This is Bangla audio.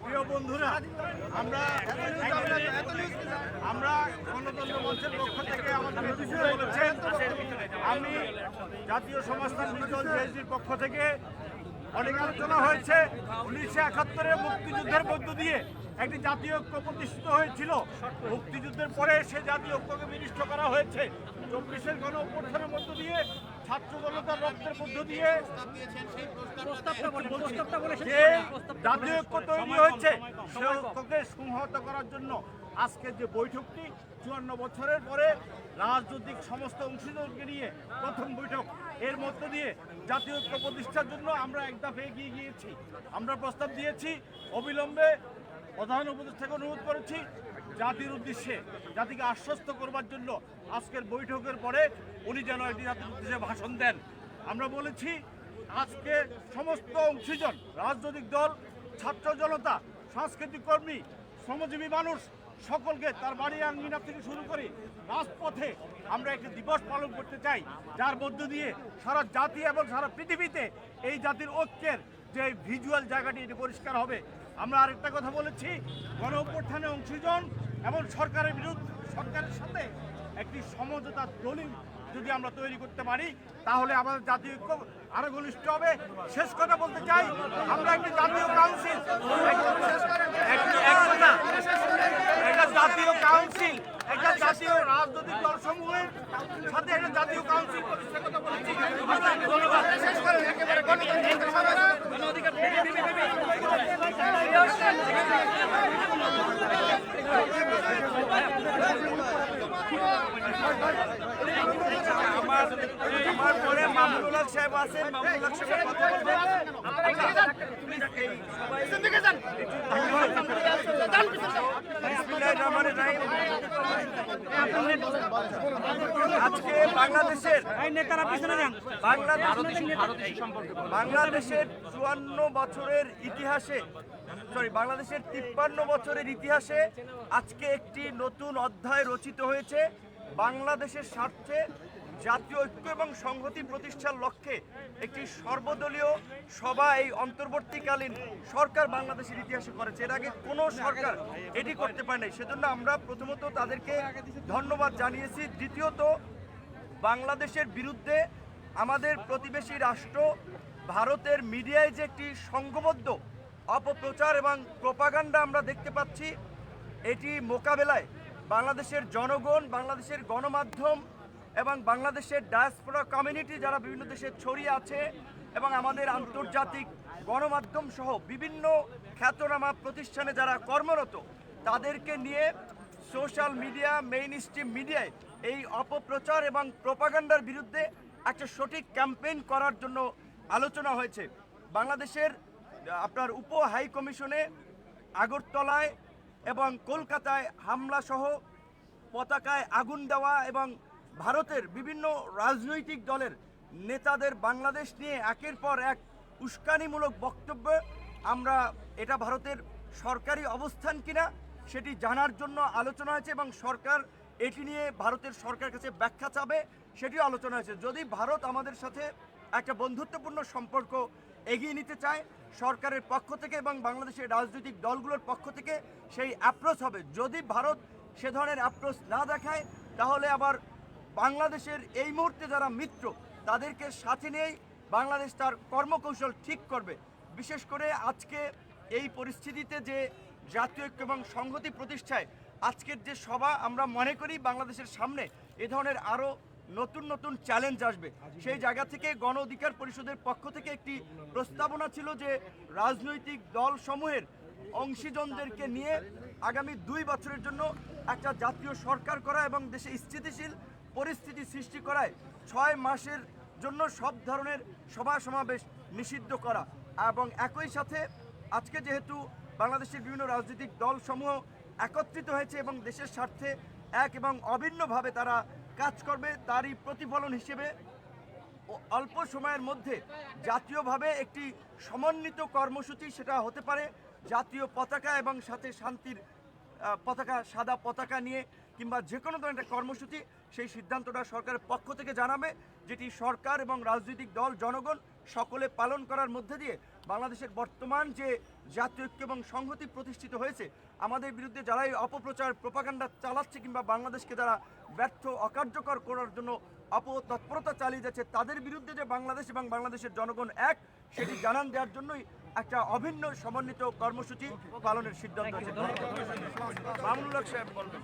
প্রিয় বন্ধুরা, আমরা গণতন্ত্র মঞ্চের পক্ষ থেকে আমাদের বলেছেন, আমি জাতীয় সমাজতান্ত্রিক দল জেএসডির পক্ষ থেকে অনেক আলোচনা হয়েছে। 1971-এ মুক্তিযুদ্ধের মধ্য দিয়ে একটি জাতীয় ঐক্য প্রতিষ্ঠিত হয়েছিল। মুক্তিযুদ্ধের পরে সে জাতীয় ঐক্যকে বিনষ্ট করা হয়েছে। 24-এর গণ অভ্যুত্থানের মধ্য দিয়ে ছাত্র জনতার রক্তের মধ্য দিয়ে যে জাতীয় ঐক্য তৈরি হয়েছে, সে ঐক্যকে সংহত করার জন্য আজকের যে বৈঠকটি 54 বছরের পরে রাজনৈতিক সমস্ত অংশীদারকে নিয়ে প্রথম বৈঠক, এর মধ্য দিয়ে জাতীয় ঐক্য প্রতিষ্ঠার জন্য আমরা এক ধাপ এগিয়ে গিয়েছি। আমরা প্রস্তাব দিয়েছি, অবিলম্বে প্রধান উপদেষ্টাকে অনুরোধ করেছি জাতির উদ্দেশ্যে, জাতিকে আশ্বস্ত করবার জন্য আজকের বৈঠকের পরে উনি যেন একটি জাতির উদ্দেশ্যে ভাষণ দেন। আমরা বলেছি আজকে সমস্ত অংশীজন, রাজনৈতিক দল, ছাত্র জনতা, সাংস্কৃতিক কর্মী, শ্রমজীবী মানুষ সকলকে তার বাড়ি আঙ্গিনা থেকে শুরু করে রাজপথে আমরা একটি দিবস পালন করতে চাই, যার মধ্য দিয়ে সারা জাতি এবং সারা পৃথিবীতে এই জাতির ঐক্যের যে ভিজুয়াল জায়গাটি এটি পরিষ্কার হবে। আমরা আরেকটা কথা বলেছি, গণ অভ্যুত্থানে অংশীজন এবং সরকারের সাথে একটি সমঝোতার দলিল যদি আমরা তৈরি করতে পারি, তাহলে আমাদের জাতীয় ঐক্য আরো ঘনিষ্ঠ হবে। শেষ কথা বলতে চাই, আমরা একটি জাতীয় কাউন্সিল, একটা জাতীয় রাজনৈতিক দল সমূহের সাথে একটা জাতীয় কাউন্সিল প্রতিষ্ঠার কথা বলেছি। আমার পরে মামুনুল হক সাহেব আছেন, মামুনুল হক সাহেব কথা বলবেন। আজকে বাংলাদেশের 54 বছরের ইতিহাসে, বাংলাদেশের 53 বছরের ইতিহাসে আজকে একটি নতুন অধ্যায় রচিত হয়েছে। বাংলাদেশের স্বার্থে জাতীয় ঐক্য এবং সংহতি প্রতিষ্ঠার লক্ষ্যে একটি সর্বদলীয় সভা এই অন্তর্বর্তীকালীন সরকার বাংলাদেশের ইতিহাসে করেছে। এর আগে কোনো সরকার এটি করতে পারে নাই। সেজন্য আমরা প্রথমত তাদেরকে ধন্যবাদ জানিয়েছি। দ্বিতীয়ত, বাংলাদেশের বিরুদ্ধে আমাদের প্রতিবেশী রাষ্ট্র ভারতের মিডিয়ায় যে একটি সংঘবদ্ধ অপপ্রচার এবং প্রোপাগান্ডা আমরা দেখতে পাচ্ছি, এটি মোকাবেলায় বাংলাদেশের জনগণ, বাংলাদেশের গণমাধ্যম এবং বাংলাদেশের ডায়াসপোরা কমিউনিটি যারা বিভিন্ন দেশে ছড়িয়ে আছে এবং আমাদের আন্তর্জাতিক গণমাধ্যম সহ বিভিন্ন খ্যাতনামা প্রতিষ্ঠানে যারা কর্মরত, তাদেরকে নিয়ে সোশ্যাল মিডিয়া, মেইন স্ট্রিম মিডিয়ায় এই অপপ্রচার এবং প্রোপাগান্ডার বিরুদ্ধে একটা সঠিক ক্যাম্পেইন করার জন্য আলোচনা হয়েছে। বাংলাদেশের আপনার উপ হাই কমিশনে আগরতলায় এবং কলকাতায় হামলা সহ পতাকায় আগুন দেওয়া এবং ভারতের বিভিন্ন রাজনৈতিক দলের নেতাদের বাংলাদেশ নিয়ে একের পর এক উস্কানিমূলক বক্তব্য, আমরা এটা ভারতের সরকারি অবস্থান কিনা সেটি জানার জন্য আলোচনা হয়েছে এবং সরকার এটি নিয়ে ভারতের সরকারের কাছে ব্যাখ্যা চাবে, সেটিও আলোচনা হয়েছে। যদি ভারত আমাদের সাথে একটা বন্ধুত্বপূর্ণ সম্পর্ক এগিয়ে নিতে চায়, সরকারের পক্ষ থেকে এবং বাংলাদেশের রাজনৈতিক দলগুলোর পক্ষ থেকে সেই অ্যাপ্রোচ হবে। যদি ভারত সে ধরনের অ্যাপ্রোচ না দেখায়, তাহলে আবার বাংলাদেশের এই মুহূর্তে যারা মিত্র, তাদেরকে সাথে নিয়েই বাংলাদেশ তার কর্মকৌশল ঠিক করবে। বিশেষ করে আজকে এই পরিস্থিতিতে যে জাতীয় ঐক্য এবং সংহতি প্রতিষ্ঠায় আজকের যে সভা, আমরা মনে করি বাংলাদেশের সামনে এ ধরনের আরও নতুন নতুন চ্যালেঞ্জ আসবে। সেই জায়গা থেকে গণ অধিকার পরিষদের পক্ষ থেকে একটি প্রস্তাবনা ছিল যে রাজনৈতিক দল সমূহের অংশীজনদেরকে নিয়ে আগামী 2 বছরের জন্য একটা জাতীয় সরকার করা এবং দেশে স্থিতিশীল পরিস্থিতি সৃষ্টি করায় 6 মাসের জন্য সব ধরনের সভা সমাবেশ নিষিদ্ধ করা। এবং একই সাথে আজকে যেহেতু বাংলাদেশের বিভিন্ন রাজনৈতিক দলসমূহ একত্রিত হয়েছে এবং দেশের স্বার্থে এক এবং অভিন্নভাবে তারা কাজ করবে, তারই প্রতিফলন হিসেবে অল্প সময়ের মধ্যে জাতীয়ভাবে একটি সমন্বিত কর্মসূচি, সেটা হতে পারে জাতীয় পতাকা এবং সাথে শান্তির পতাকা, সাদা পতাকা নিয়ে কিংবা যে কোনো ধরনের কর্মসূচি, সেই সিদ্ধান্তটা সরকারের পক্ষ থেকে জানাবে, যেটি সরকার এবং রাজনৈতিক দল, জনগণ সকলে পালন করার মধ্যে দিয়ে বাংলাদেশের বর্তমান যে জাতীয় ঐক্য এবং সংহতি প্রতিষ্ঠিত হয়েছে, আমাদের বিরুদ্ধে যারাই অপপ্রচার প্রপাগান্ডা চালাচ্ছে কিংবা বাংলাদেশকে যারা ব্যর্থ অকার্যকর করার জন্য অপতৎপরতা চালিয়ে যাচ্ছে, তাদের বিরুদ্ধে যে বাংলাদেশ এবং বাংলাদেশের জনগণ এক, সেটি জানান দেওয়ার জন্যই একটা অভিন্ন সমন্বিত কর্মসূচি পালনের সিদ্ধান্ত হয়েছে। মামুনুল হক সাহেব বলবেন।